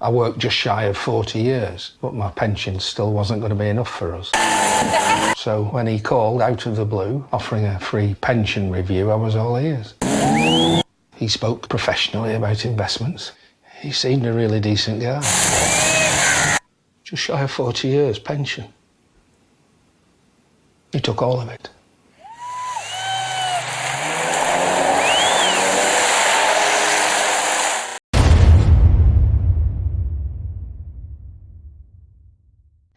I worked just shy of 40 years, but my pension still wasn't going to be enough for us. So when he called out of the blue, offering a free pension review, I was all ears. He spoke professionally about investments. He seemed a really decent guy. Just shy of 40 years pension. He took all of it.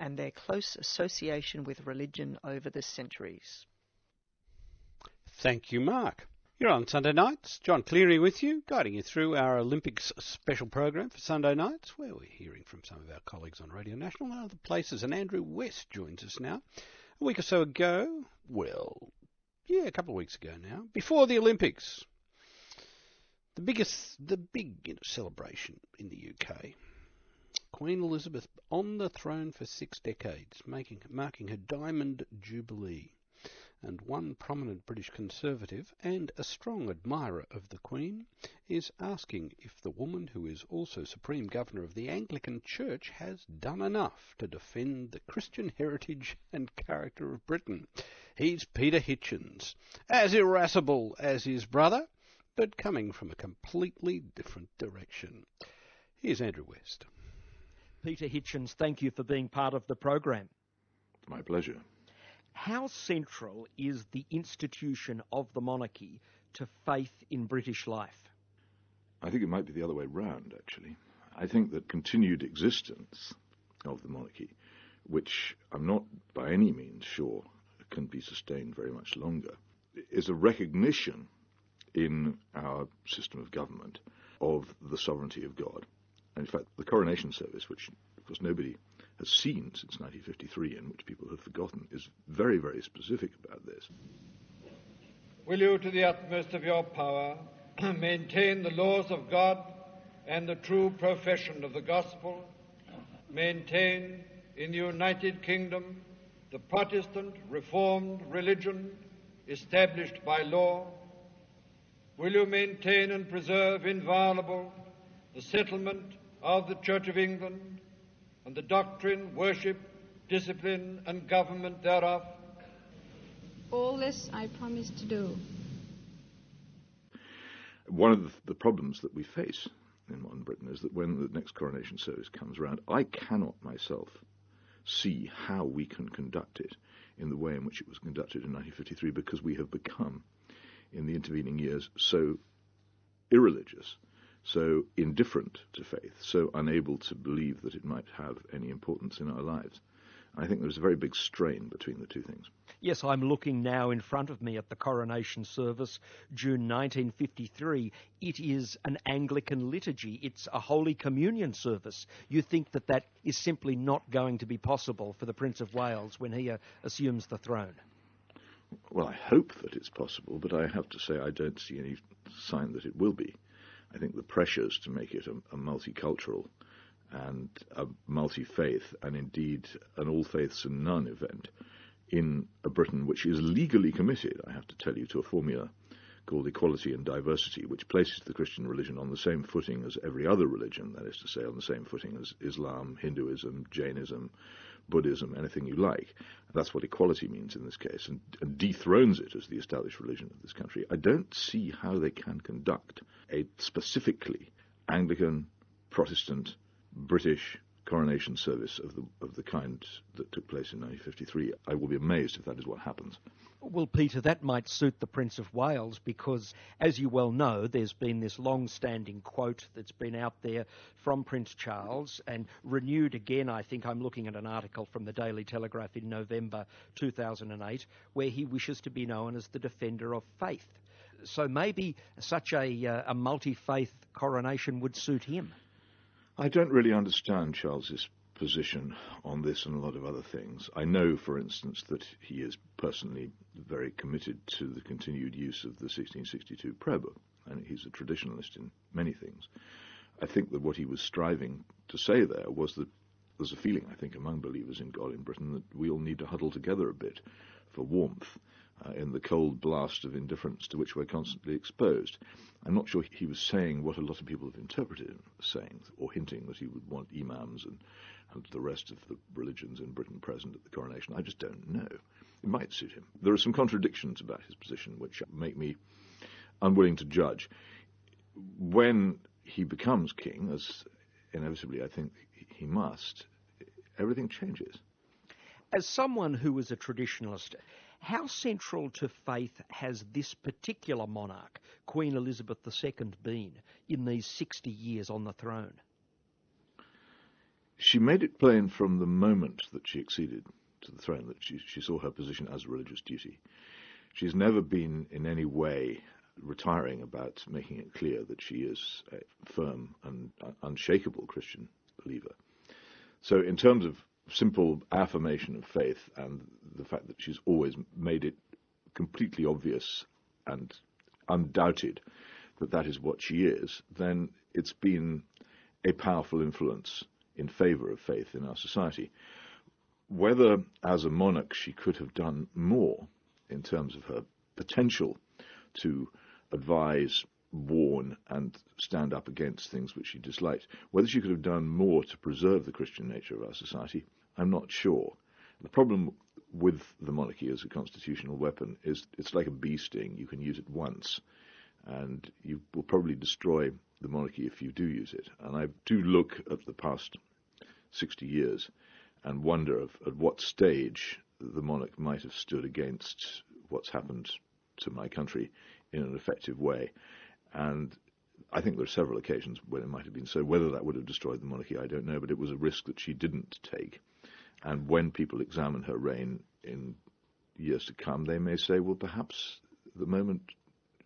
And their close association with religion over the centuries. Thank you, Mark. You're on Sunday nights. John Cleary with you, guiding you through our Olympics special program for Sunday nights, where we're hearing from some of our colleagues on Radio National and other places. And Andrew West joins us now. A week or so ago, a couple of weeks ago now, before the Olympics, the big celebration in the UK. Queen Elizabeth on the throne for 6 decades, marking her Diamond Jubilee. And one prominent British Conservative and a strong admirer of the Queen is asking if the woman who is also Supreme Governor of the Anglican Church has done enough to defend the Christian heritage and character of Britain. He's Peter Hitchens, as irascible as his brother, but coming from a completely different direction. Here's Andrew West. Peter Hitchens, thank you for being part of the program. My pleasure. How central is the institution of the monarchy to faith in British life? I think it might be the other way round, actually. I think that continued existence of the monarchy, which I'm not by any means sure can be sustained very much longer, is a recognition in our system of government of the sovereignty of God. And in fact, the coronation service, which of course nobody has seen since 1953 and which people have forgotten, is very, very specific about this. Will you, to the utmost of your power, maintain the laws of God and the true profession of the gospel, maintain in the United Kingdom the Protestant Reformed religion established by law? Will you maintain and preserve inviolable the settlement of the Church of England and the doctrine, worship, discipline and government thereof? All this I promise to do. One of the problems that we face in modern Britain is that when the next coronation service comes around, I cannot myself see how we can conduct it in the way in which it was conducted in 1953, because we have become, in the intervening years, so irreligious, so indifferent to faith, so unable to believe that it might have any importance in our lives. I think there's a very big strain between the two things. Yes, I'm looking now in front of me at the coronation service, June 1953. It is an Anglican liturgy. It's a Holy Communion service. You think that that is simply not going to be possible for the Prince of Wales when he assumes the throne? Well, I hope that it's possible, but I have to say I don't see any sign that it will be. I think the pressures to make it a multicultural and a multi-faith, and indeed an all-faiths and none event in a Britain which is legally committed, I have to tell you, to a formula called equality and diversity, which places the Christian religion on the same footing as every other religion, that is to say, on the same footing as Islam, Hinduism, Jainism, Buddhism, anything you like. That's what equality means in this case, and dethrones it as the established religion of this country. I don't see how they can conduct a specifically Anglican, Protestant, British coronation service of the kind that took place in 1953. I will be amazed if that is what happens. Well, Peter, that might suit the Prince of Wales because, as you well know, there's been this long-standing quote that's been out there from Prince Charles and renewed again. I think I'm looking at an article from the Daily Telegraph in November 2008 where he wishes to be known as the defender of faith. So maybe such a multi-faith coronation would suit him. I don't really understand Charles's position on this and a lot of other things. I know, for instance, that he is personally very committed to the continued use of the 1662 prayer book, and he's a traditionalist in many things. I think that what he was striving to say there was that there's a feeling, I think, among believers in God in Britain that we all need to huddle together a bit for warmth. in the cold blast of indifference to which we're constantly exposed. I'm not sure he was saying what a lot of people have interpreted him as saying, or hinting that he would want imams and the rest of the religions in Britain present at the coronation. I just don't know. It might suit him. There are some contradictions about his position which make me unwilling to judge. When he becomes king, as inevitably I think he must, everything changes. As someone who is a traditionalist, how central to faith has this particular monarch, Queen Elizabeth II, been in these 60 years on the throne? She made it plain from the moment that she acceded to the throne that she saw her position as a religious duty. She's never been in any way retiring about making it clear that she is a firm and unshakable Christian believer. So in terms of simple affirmation of faith and the fact that she's always made it completely obvious and undoubted that that is what she is, then it's been a powerful influence in favour of faith in our society. Whether as a monarch she could have done more in terms of her potential to advise, warn and stand up against things which she disliked, whether she could have done more to preserve the Christian nature of our society, I'm not sure. The problem with the monarchy as a constitutional weapon is it's like a bee sting. You can use it once, and you will probably destroy the monarchy if you do use it. And I do look at the past 60 years and wonder at what stage the monarch might have stood against what's happened to my country in an effective way. And I think there are several occasions when it might have been so. Whether that would have destroyed the monarchy, I don't know, but it was a risk that she didn't take. And when people examine her reign in years to come, they may say, well, perhaps the moment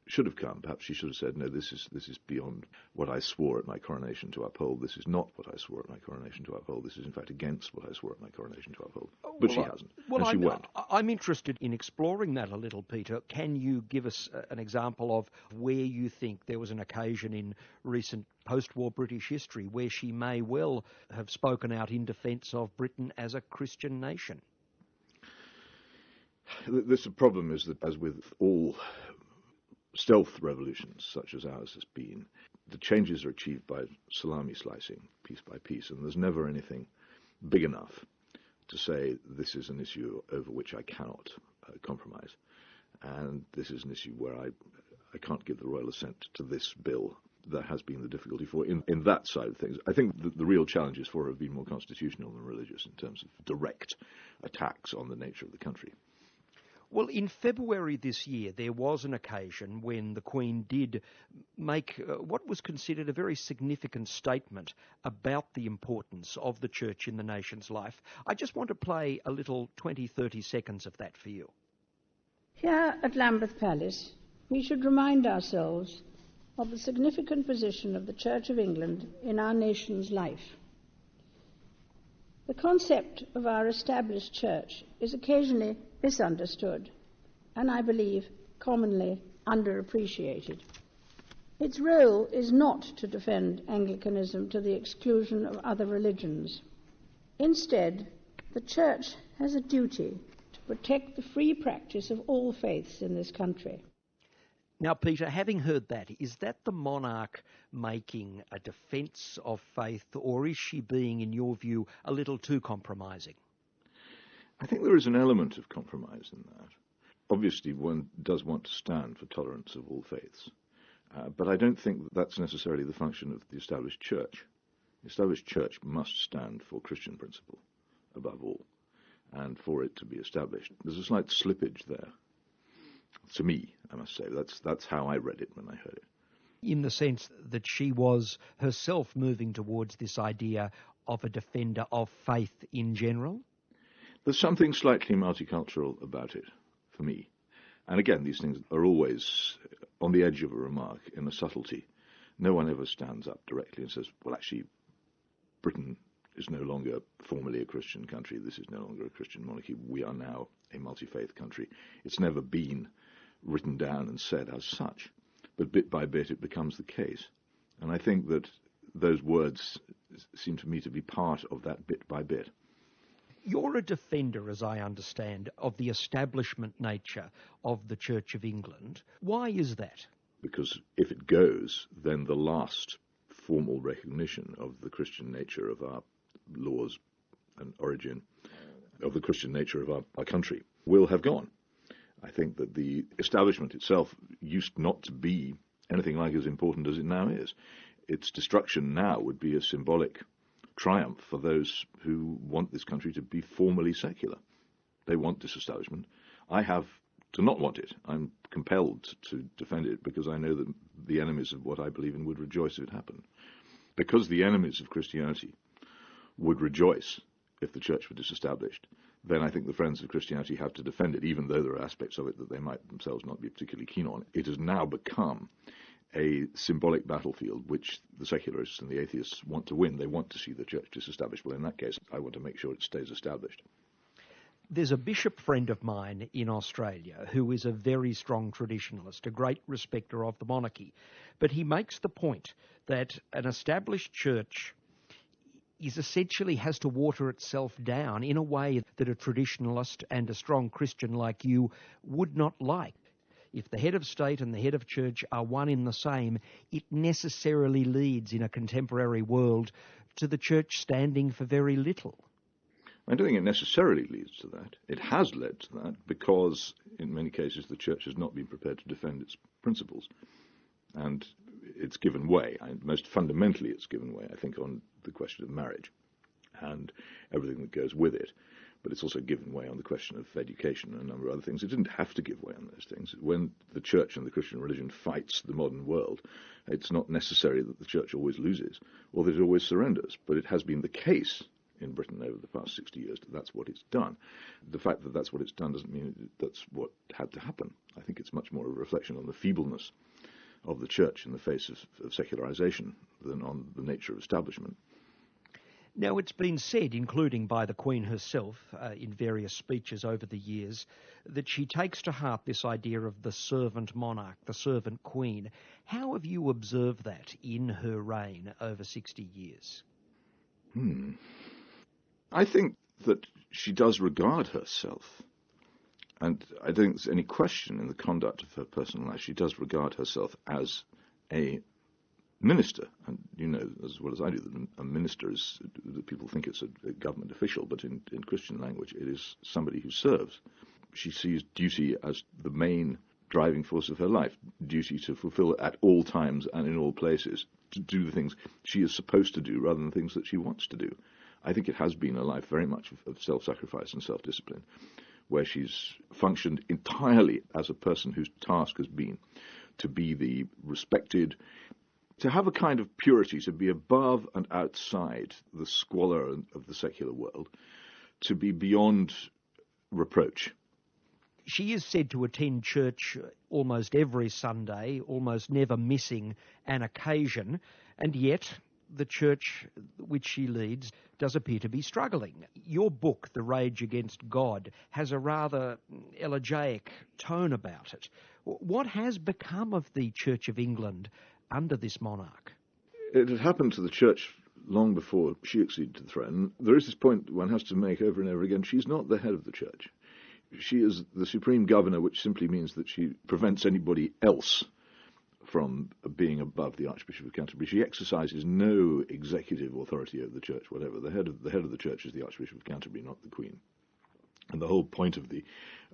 should have come. Perhaps she should have said, no, this is beyond what I swore at my coronation to uphold. This is not what I swore at my coronation to uphold. This is, in fact, against what I swore at my coronation to uphold. But she hasn't, and she won't. I'm interested in exploring that a little, Peter. Can you give us an example of where you think there was an occasion in recent post-war British history where she may well have spoken out in defence of Britain as a Christian nation? The problem is that, as with all stealth revolutions such as ours has been, the changes are achieved by salami slicing, piece by piece, and there's never anything big enough to say this is an issue over which I cannot compromise, and this is an issue where I can't give the royal assent to this bill. That has been the difficulty for in that side of things. I think the real challenges for her have been more constitutional than religious in terms of direct attacks on the nature of the country. Well, in February this year, there was an occasion when the Queen did make what was considered a very significant statement about the importance of the Church in the nation's life. I just want to play a little 20-30 seconds of that for you. Here at Lambeth Palace, we should remind ourselves of the significant position of the Church of England in our nation's life. The concept of our established church is occasionally misunderstood and, I believe, commonly underappreciated. Its role is not to defend Anglicanism to the exclusion of other religions. Instead, the Church has a duty to protect the free practice of all faiths in this country. Now, Peter, having heard that, is that the monarch making a defence of faith, or is she being, in your view, a little too compromising? I think there is an element of compromise in that. Obviously, one does want to stand for tolerance of all faiths, but I don't think that's necessarily the function of the established church. The established church must stand for Christian principle, above all, and for it to be established. There's a slight slippage there. To me, I must say, that's how I read it when I heard it. In the sense that she was herself moving towards this idea of a defender of faith in general? There's something slightly multicultural about it, for me. And again, these things are always on the edge of a remark, in a subtlety. No one ever stands up directly and says, well, actually, Britain is no longer formally a Christian country. This is no longer a Christian monarchy. We are now a multi-faith country. It's never been written down and said as such, but bit by bit it becomes the case. And I think that those words seem to me to be part of that bit by bit. You're a defender, as I understand, of the establishment nature of the Church of England. Why is that? Because if it goes, then the last formal recognition of the Christian nature of our laws and origin, of the Christian nature of our country, will have gone. I think that the establishment itself used not to be anything like as important as it now is. Its destruction now would be a symbolic triumph for those who want this country to be formally secular. They want disestablishment. I have to not want it. I'm compelled to defend it because I know that the enemies of what I believe in would rejoice if it happened. Because the enemies of Christianity would rejoice if the church were disestablished, then I think the friends of Christianity have to defend it, even though there are aspects of it that they might themselves not be particularly keen on. It has now become a symbolic battlefield which the secularists and the atheists want to win. They want to see the church disestablished. Well, in that case, I want to make sure it stays established. There's a bishop friend of mine in Australia who is a very strong traditionalist, a great respecter of the monarchy. But he makes the point that an established church essentially has to water itself down in a way that a traditionalist and a strong Christian like you would not like. If the head of state and the head of church are one in the same, it necessarily leads in a contemporary world to the church standing for very little. I don't think it necessarily leads to that. It has led to that because, in many cases, the church has not been prepared to defend its principles. And it's given way. Most fundamentally, it's given way, I think, on the question of marriage and everything that goes with it. But it's also given way on the question of education and a number of other things. It didn't have to give way on those things. When the church and the Christian religion fights the modern world, it's not necessary that the church always loses or that it always surrenders. But it has been the case in Britain over the past 60 years that that's what it's done. The fact that that's what it's done doesn't mean that's what had to happen. I think it's much more a reflection on the feebleness of the church in the face of secularization than on the nature of establishment. Now, it's been said, including by the Queen herself in various speeches over the years, that she takes to heart this idea of the servant monarch, the servant queen. How have you observed that in her reign over 60 years? I think that she does regard herself, and I don't think there's any question in the conduct of her personal life, she does regard herself as a minister. And you know as well as I do that a minister is, that people think it's a government official, but in Christian language it is somebody who serves. She sees duty as the main driving force of her life, duty to fulfill at all times and in all places, to do the things she is supposed to do rather than things that she wants to do. I think it has been a life very much of self-sacrifice and self-discipline, where she's functioned entirely as a person whose task has been to be the respected, to have a kind of purity, to be above and outside the squalor of the secular world, to be beyond reproach. She is said to attend church almost every Sunday, almost never missing an occasion, and yet the church which she leads does appear to be struggling. Your book, The Rage Against God, has a rather elegiac tone about it. What has become of the Church of England under this monarch? It had happened to the church long before she acceded to the throne. There is this point one has to make over and over again. She's not the head of the church. She is the supreme governor, which simply means that she prevents anybody else from being above the Archbishop of Canterbury. She exercises no executive authority over the church, whatever. The head of the church is the Archbishop of Canterbury, not the Queen. And the whole point of the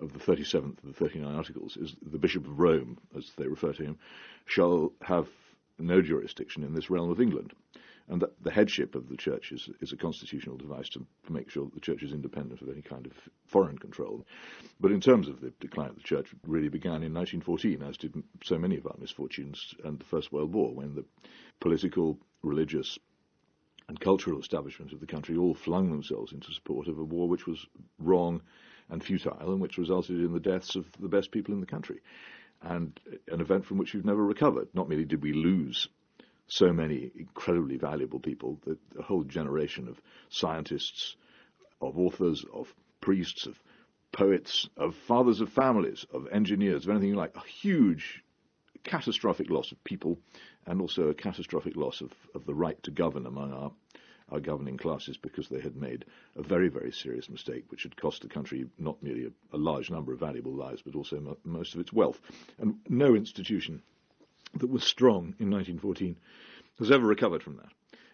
37th of the 39 Articles is the Bishop of Rome, as they refer to him, shall have no jurisdiction in this realm of England. And that the headship of the church is a constitutional device to make sure that the church is independent of any kind of foreign control. But in terms of the decline of the church, it really began in 1914, as did so many of our misfortunes and the First World War, when the political, religious and cultural establishment of the country all flung themselves into support of a war which was wrong and futile and which resulted in the deaths of the best people in the country, and an event from which we've never recovered. Not merely did we lose so many incredibly valuable people, that a whole generation of scientists, of authors, of priests, of poets, of fathers of families, of engineers, of anything like, a huge, catastrophic loss of people, and also a catastrophic loss of the right to govern among our our governing classes because they had made a very, very serious mistake which had cost the country not merely a large number of valuable lives but also most of its wealth. And no institution that was strong in 1914 has ever recovered from that.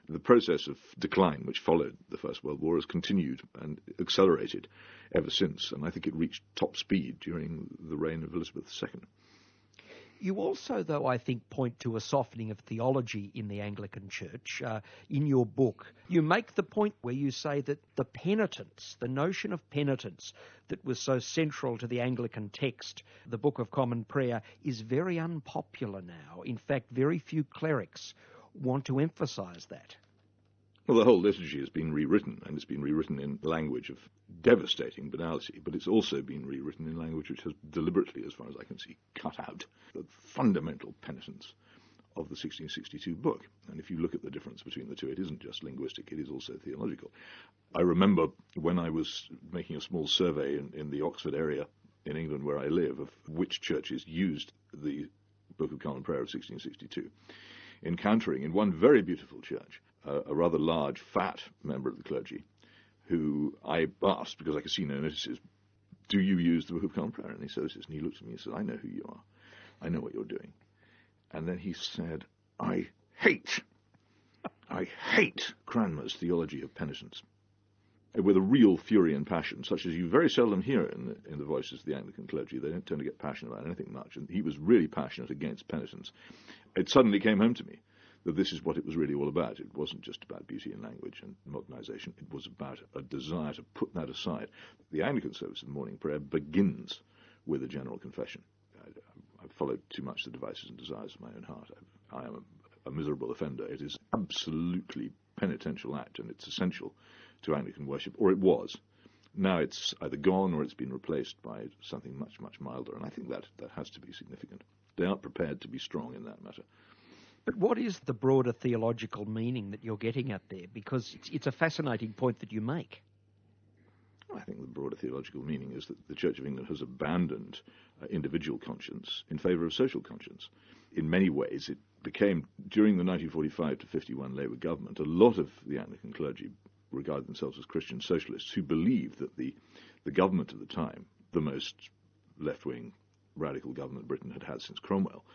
The process of decline which followed the First World War has continued and accelerated ever since, and I think it reached top speed during the reign of Elizabeth II. You also, though, I think, point to a softening of theology in the Anglican Church. In your book, you make the point where you say that the penitence, the notion of penitence that was so central to the Anglican text, the Book of Common Prayer, is very unpopular now. In fact, very few clerics want to emphasise that. Well, the whole liturgy has been rewritten, and it's been rewritten in language of devastating banality, but it's also been rewritten in language which has deliberately, as far as I can see, cut out the fundamental penitence of the 1662 book. And if you look at the difference between the two, it isn't just linguistic, it is also theological. I remember when I was making a small survey in the Oxford area in England where I live of which churches used the Book of Common Prayer of 1662, encountering in one very beautiful church a rather large, fat member of the clergy who I asked, because I could see no notices, do you use the Book of Common Prayer? And he says this, and he looked at me and said, I know who you are. I know what you're doing. And then he said, I hate Cranmer's theology of penitence, with a real fury and passion, such as you very seldom hear in the voices of the Anglican clergy. They don't tend to get passionate about anything much, and he was really passionate against penitence. It suddenly came home to me that this is what it was really all about. It wasn't just about beauty and language and modernization. It was about a desire to put that aside. The Anglican service of morning prayer begins with a general confession. I've followed too much the devices and desires of my own heart. I am a miserable offender. It is absolutely penitential act, and it's essential to Anglican worship, or it was. Now it's either gone or it's been replaced by something much, much milder, and I think that has to be significant. They aren't prepared to be strong in that matter. But what is the broader theological meaning that you're getting at there? Because it's a fascinating point that you make. I think the broader theological meaning is that the Church of England has abandoned individual conscience in favour of social conscience. In many ways, it became, during the 1945 to 51 Labour government, a lot of the Anglican clergy regarded themselves as Christian socialists who believed that the government of the time, the most left-wing radical government Britain had had since Cromwell,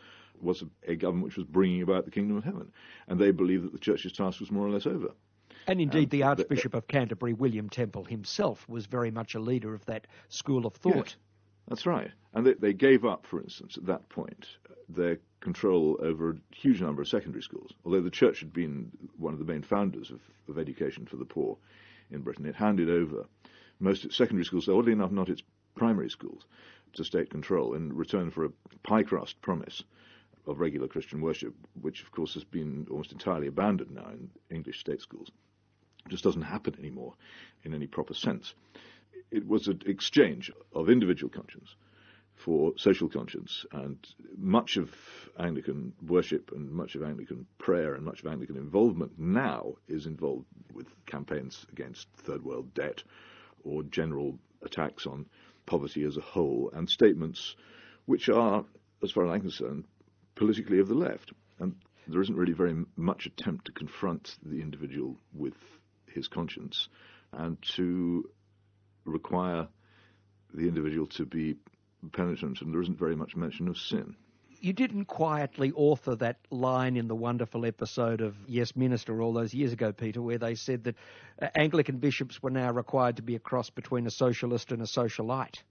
was a government which was bringing about the kingdom of heaven. And they believed that the Church's task was more or less over. And indeed, the Archbishop of Canterbury, William Temple himself, was very much a leader of that school of thought. Yes, that's right. And they gave up, for instance, at that point, their control over a huge number of secondary schools. Although the Church had been one of the main founders of education for the poor in Britain, it handed over most of its secondary schools, oddly enough not its primary schools, to state control in return for a pie-crust promise of regular Christian worship, which of course has been almost entirely abandoned now in English state schools. It just doesn't happen anymore in any proper sense. It was an exchange of individual conscience for social conscience, and much of Anglican worship and much of Anglican prayer and much of Anglican involvement now is involved with campaigns against third world debt or general attacks on poverty as a whole, and statements which are, as far as I'm concerned, politically of the left. And there isn't really very much attempt to confront the individual with his conscience and to require the individual to be penitent, and there isn't very much mention of sin. You didn't quietly author that line in the wonderful episode of Yes Minister all those years ago, Peter, where they said that Anglican bishops were now required to be a cross between a socialist and a socialite.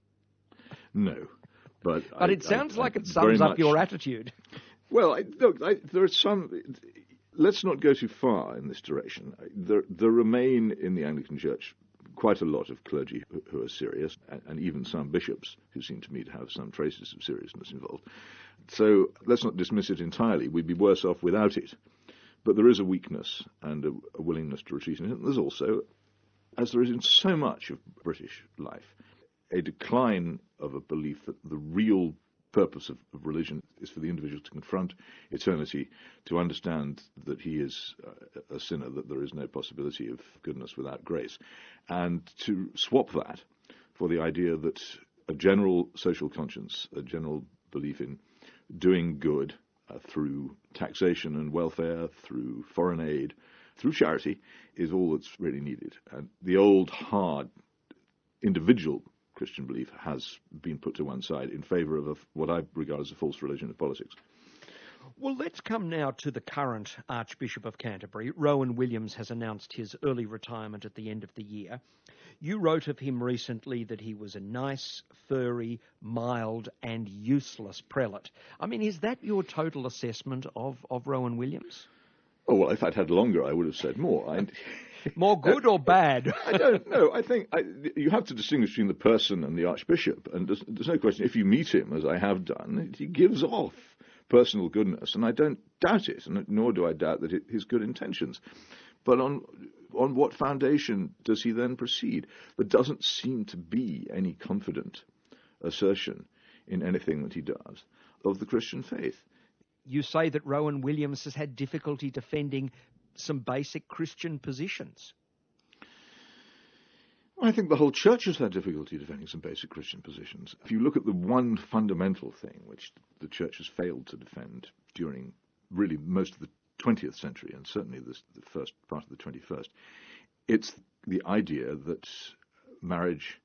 No. But it sounds like it sums up your attitude. Well, there are some... Let's not go too far in this direction. There remain in the Anglican Church quite a lot of clergy who are serious, and even some bishops who seem to me to have some traces of seriousness involved. So let's not dismiss it entirely. We'd be worse off without it. But there is a weakness and a willingness to retreat in it. And there's also, as there is in so much of British life, a decline of a belief that the real purpose of religion is for the individual to confront eternity, to understand that he is a sinner, that there is no possibility of goodness without grace, and to swap that for the idea that a general social conscience, a general belief in doing good through taxation and welfare, through foreign aid, through charity is all that's really needed. And the old, hard, individual Christian belief has been put to one side in favour of what I regard as a false religion of politics. Well, let's come now to the current Archbishop of Canterbury. Rowan Williams has announced his early retirement at the end of the year. You wrote of him recently that he was a nice, furry, mild and useless prelate. I mean, is that your total assessment of Rowan Williams? Oh, well, if I'd had longer, I would have said more. More good or bad? I don't know. I think you have to distinguish between the person and the Archbishop. And there's no question, if you meet him, as I have done, he gives off personal goodness, and I don't doubt it, nor do I doubt that his good intentions. But on what foundation does he then proceed? There doesn't seem to be any confident assertion in anything that he does of the Christian faith. You say that Rowan Williams has had difficulty defending some basic Christian positions. I think the whole church has had difficulty defending some basic Christian positions. If you look at the one fundamental thing which the church has failed to defend during really most of the 20th century, and certainly the first part of the 21st, it's the idea that marriage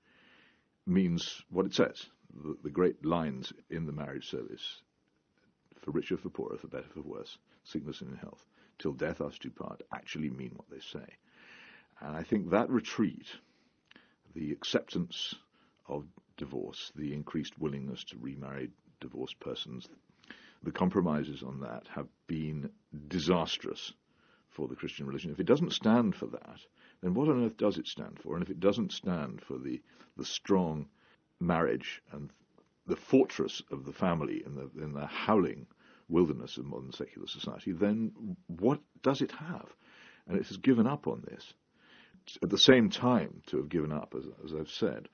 means what it says. The great lines in the marriage service, for richer, for poorer, for better, for worse, sickness and in health, till death us do part, actually mean what they say. And I think that retreat, the acceptance of divorce, the increased willingness to remarry divorced persons, the compromises on that have been disastrous for the Christian religion. If it doesn't stand for that, then what on earth does it stand for? And if it doesn't stand for the strong marriage and the fortress of the family in the howling wilderness of modern secular society, then what does it have? And it has given up on this. At the same time to have given up, as I've said,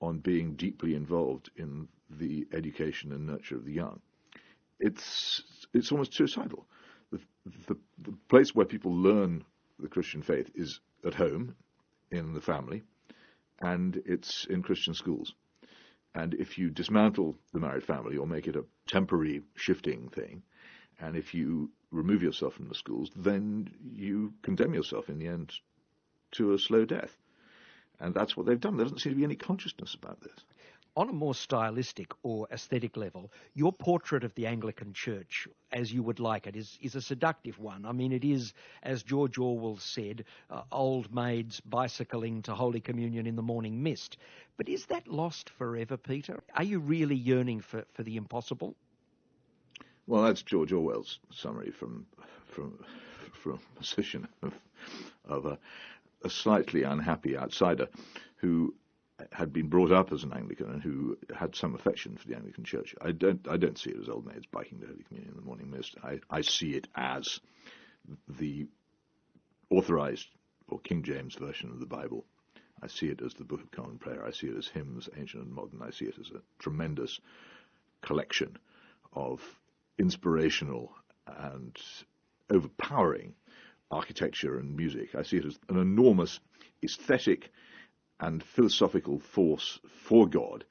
on being deeply involved in the education and nurture of the young. It's almost suicidal. The place where people learn the Christian faith is at home, in the family, and it's in Christian schools. And if you dismantle the married family or make it a temporary shifting thing, and if you remove yourself from the schools, then you condemn yourself in the end to a slow death. And that's what they've done. There doesn't seem to be any consciousness about this. On a more stylistic or aesthetic level, your portrait of the Anglican Church, as you would like it, is a seductive one. I mean, it is, as George Orwell said, old maids bicycling to Holy Communion in the morning mist. But is that lost forever, Peter? Are you really yearning for the impossible? Well, that's George Orwell's summary from a position of a slightly unhappy outsider who had been brought up as an Anglican and who had some affection for the Anglican Church. I don't see it as old maids biking to Holy Communion in the morning mist. I see it as the authorized or King James version of the Bible. I see it as the Book of Common Prayer. I see it as hymns, ancient and modern. I see it as a tremendous collection of inspirational and overpowering architecture and music. I see it as an enormous aesthetic and philosophical force for God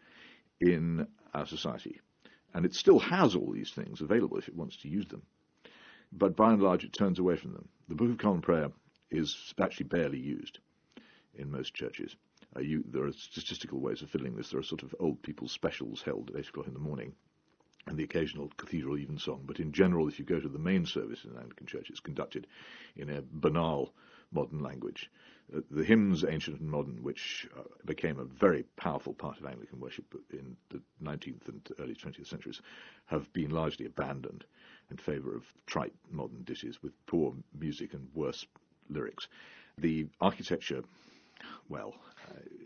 in our society. And it still has all these things available if it wants to use them. But by and large, it turns away from them. The Book of Common Prayer is actually barely used in most churches. There are statistical ways of filling this. There are sort of old people's specials held at 8 o'clock in the morning and the occasional cathedral evensong. But in general, if you go to the main service in an Anglican Church, it's conducted in a banal modern language. The hymns, ancient and modern, which became a very powerful part of Anglican worship in the 19th and early 20th centuries, have been largely abandoned in favour of trite modern ditties with poor music and worse lyrics. The architecture, well,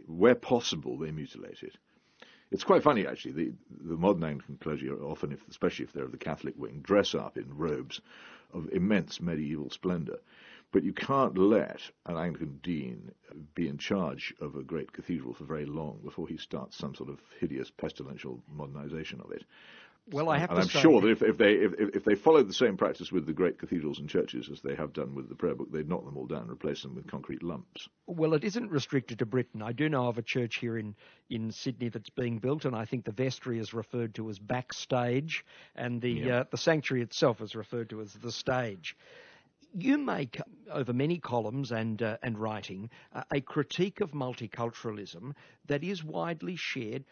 where possible, they mutilate it. It's quite funny, actually. The modern Anglican clergy are often, especially if they're of the Catholic wing, dress up in robes of immense medieval splendour. But you can't let an Anglican dean be in charge of a great cathedral for very long before he starts some sort of hideous pestilential modernization of it. Well, I have to say, I'm sure that if they followed the same practice with the great cathedrals and churches as they have done with the prayer book, they'd knock them all down and replace them with concrete lumps. Well, it isn't restricted to Britain. I do know of a church here in Sydney that's being built, and I think the vestry is referred to as backstage, and the sanctuary itself is referred to as the stage. You make, over many columns and writing, a critique of multiculturalism that is widely shared.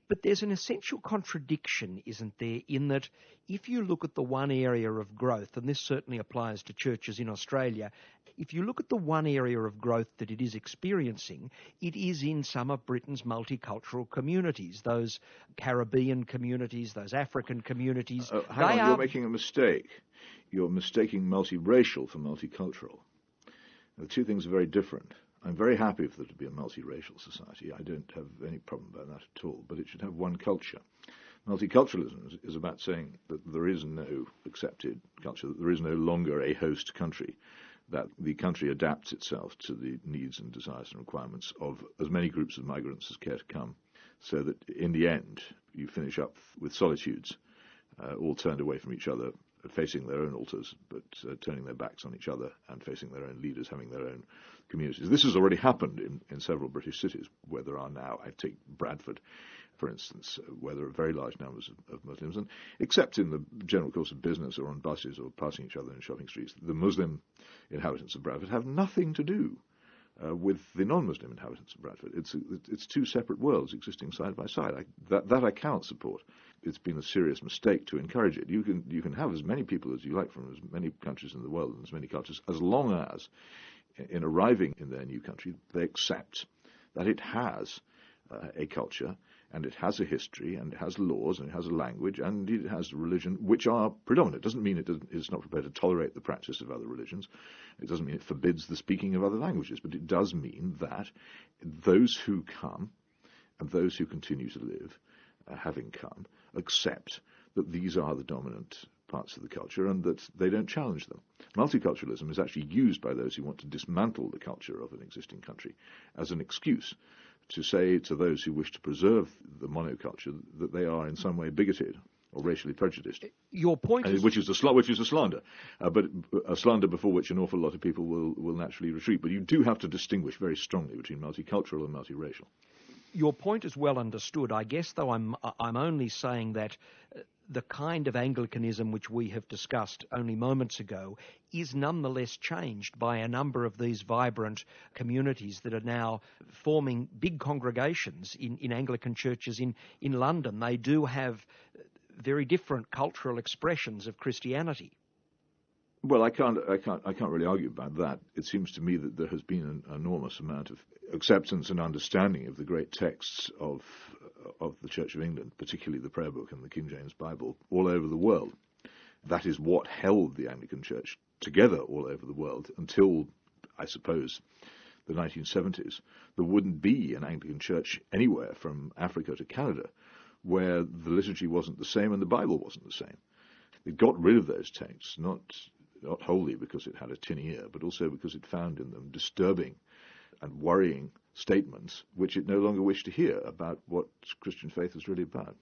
But there's an essential contradiction, isn't there, in that if you look at the one area of growth, and this certainly applies to churches in Australia, if you look at the one area of growth that it is experiencing, it is in some of Britain's multicultural communities, those Caribbean communities, those African communities. You're making a mistake. You're mistaking multiracial for multicultural. The two things are very different. I'm very happy for there to be a multiracial society. I don't have any problem about that at all, but it should have one culture. Multiculturalism is about saying that there is no accepted culture, that there is no longer a host country, that the country adapts itself to the needs and desires and requirements of as many groups of migrants as care to come, so that in the end you finish up with solitudes, all turned away from each other, facing their own altars, but turning their backs on each other and facing their own leaders, having their own communities. This has already happened in several British cities where there are now, I take Bradford, for instance, where there are very large numbers of Muslims, and except in the general course of business or on buses or passing each other in shopping streets, the Muslim inhabitants of Bradford have nothing to do with the non-Muslim inhabitants of Bradford. It's two separate worlds existing side by side. That I cannot support. It's been a serious mistake to encourage it. You can have as many people as you like from as many countries in the world and as many cultures, as long as, in arriving in their new country, they accept that it has a culture, and it has a history, and it has laws, and it has a language, and it has a religion, which are predominant. It doesn't mean it's not prepared to tolerate the practice of other religions. It doesn't mean it forbids the speaking of other languages, but it does mean that those who come, and those who continue to live, having come, accept that these are the dominant parts of the culture and that they don't challenge them. Multiculturalism is actually used by those who want to dismantle the culture of an existing country as an excuse to say to those who wish to preserve the monoculture that they are in some way bigoted or racially prejudiced. Your point is... Which is a slander, but a slander before which an awful lot of people will naturally retreat. But you do have to distinguish very strongly between multicultural and multiracial. Your point is well understood. I guess, though, I'm only saying that the kind of Anglicanism which we have discussed only moments ago is nonetheless changed by a number of these vibrant communities that are now forming big congregations in Anglican churches in London. They do have very different cultural expressions of Christianity. Well, I can't really argue about that. It seems to me that there has been an enormous amount of acceptance and understanding of the great texts of the Church of England, particularly the Prayer Book and the King James Bible, all over the world. That is what held the Anglican Church together all over the world until, I suppose, the 1970s. There wouldn't be an Anglican Church anywhere from Africa to Canada where the liturgy wasn't the same and the Bible wasn't the same. They got rid of those texts, not wholly because it had a tin ear, but also because it found in them disturbing and worrying statements which it no longer wished to hear about what Christian faith is really about.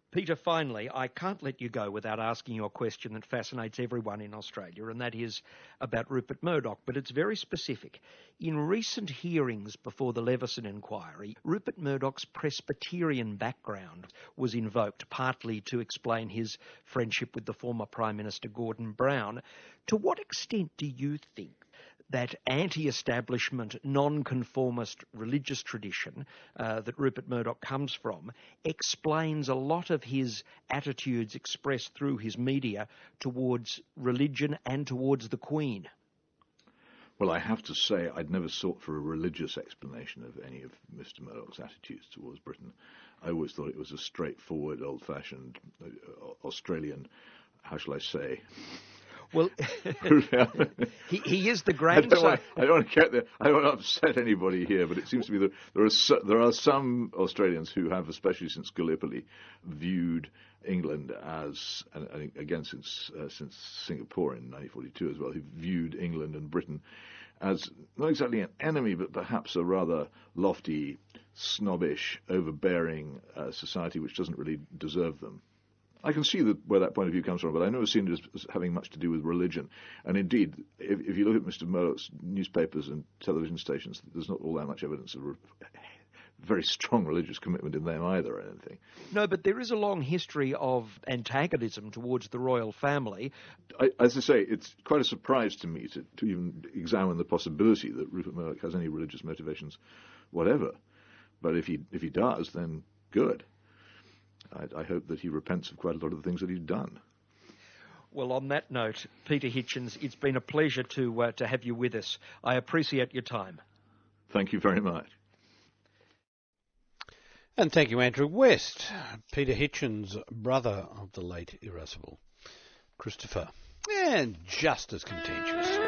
Peter, finally, I can't let you go without asking you a question that fascinates everyone in Australia, and that is about Rupert Murdoch, but it's very specific. In recent hearings before the Leveson inquiry, Rupert Murdoch's Presbyterian background was invoked, partly to explain his friendship with the former Prime Minister Gordon Brown. To what extent do you think that anti-establishment, non-conformist religious tradition that Rupert Murdoch comes from explains a lot of his attitudes expressed through his media towards religion and towards the Queen? Well, I have to say I'd never sought for a religious explanation of any of Mr. Murdoch's attitudes towards Britain. I always thought it was a straightforward, old-fashioned Australian, how shall I say... Well, he is the grandson. I don't want to get there. I don't want to upset anybody here, but it seems to me that there are some Australians who have, especially since Gallipoli, viewed England as, and again since Singapore in 1942 as well, who viewed England and Britain as not exactly an enemy, but perhaps a rather lofty, snobbish, overbearing society which doesn't really deserve them. I can see where that point of view comes from, but I've never seen it as having much to do with religion. And indeed, if you look at Mr. Murdoch's newspapers and television stations, there's not all that much evidence of very strong religious commitment in them either, I don't think. No, but there is a long history of antagonism towards the royal family. As I say, it's quite a surprise to me to even examine the possibility that Rupert Murdoch has any religious motivations whatever. But if he does, then good. I hope that he repents of quite a lot of the things that he's done. Well, on that note, Peter Hitchens, it's been a pleasure to have you with us. I appreciate your time. Thank you very much. And thank you, Andrew West, Peter Hitchens, brother of the late irascible Christopher, and just as contentious.